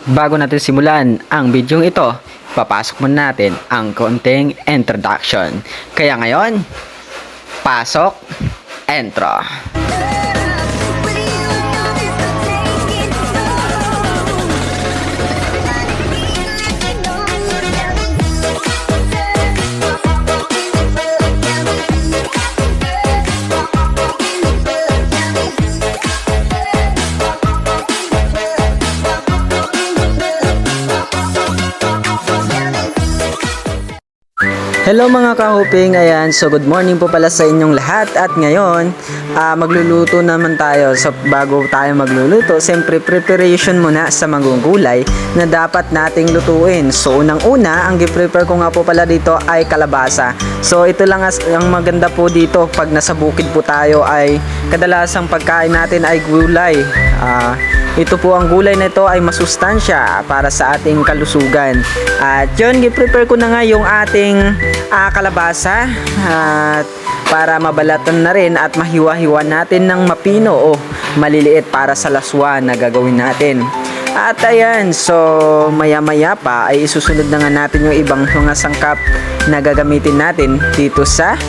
Bago natin simulan ang bidyong ito, papasok muna natin ang konting introduction. Kaya ngayon, pasok, intro. Hello mga kahuping, ayan, so good morning po pala sa inyong lahat at ngayon magluluto naman tayo. So bago tayo magluluto, siyempre preparation muna sa magugulay na dapat nating lutuin. So unang-una, ang gi-prepare ko nga po pala dito ay kalabasa. So ito lang ang maganda po dito pag nasa bukid po tayo ay kadalasang pagkain natin ay gulay. Ito po ang gulay na ito ay masustansya para sa ating kalusugan. At yun, gi-prepare ko na nga yung ating kalabasa at para mabalatan na rin at mahiwa-hiwa natin ng mapino o maliliit para sa laswa na gagawin natin. At ayan, so maya-maya pa ay isusunod na nga natin yung ibang mga sangkap na gagamitin natin dito sa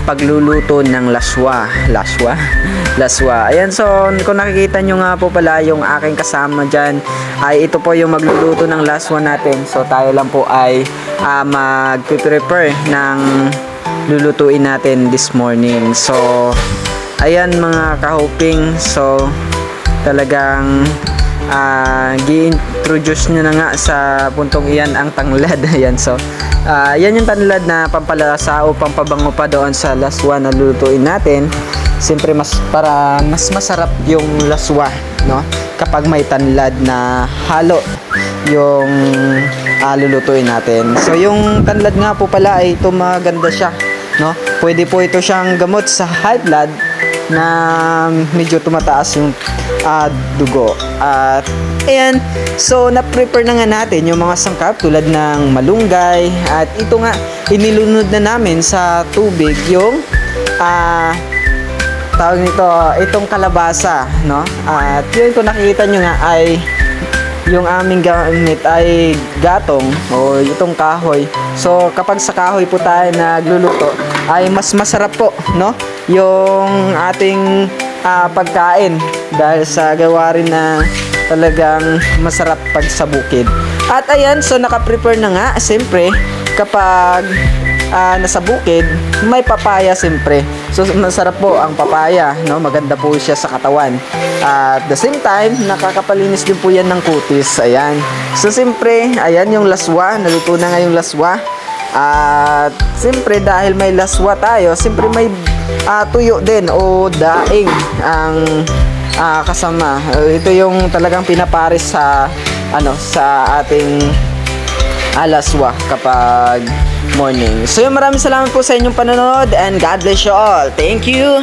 pagluluto ng laswa. Ayan, so kung nakikita nyo nga po pala yung aking kasama dyan, ay ito po yung magluluto ng laswa natin. So tayo lang po ay mag-prepare ng lulutuin natin this morning. So ayan mga kahoping, so talagang gi-introduce nyo na nga sa puntong iyan ang tanglad. Ayan, so yan yung tanglad na pampalasa o pampabango pa doon sa laswa na lulutuin natin. Siyempre mas masarap yung laswa, no? Kapag may tanlad na halo yung lulutuin natin. So yung tanlad nga po pala ay ito, maganda siya, no? Pwede po ito siyang gamot sa high blood na medyo tumataas yung dugo. At ayan, so na-prepare na nga natin yung mga sangkap tulad ng malunggay. At ito nga, inilunod na namin sa tubig yung tawag nito, itong kalabasa, no? At yun, kung nakikita nyo nga ay yung aming gamit ay gatong o itong kahoy. So kapag sa kahoy po tayo nagluluto ay mas masarap po, no? Yung ating pagkain dahil sa gawa rin na talagang masarap pag sa bukid. At ayan, so naka-prepare na nga siyempre kapag nasa bukid, may papaya siyempre. So masarap po ang papaya, no? Maganda po siya sa katawan. At the same time, nakakapalinis din po yan ng kutis. Ayan. So siyempre, ayan yung laswa, naluto na nga yung laswa. At siyempre dahil may laswa tayo, siyempre may tuyo din o daing ang kasama. Ito yung talagang pinapares sa sa ating laswa kapag morning. So maraming salamat po sa inyong panonood and God bless you all. Thank you.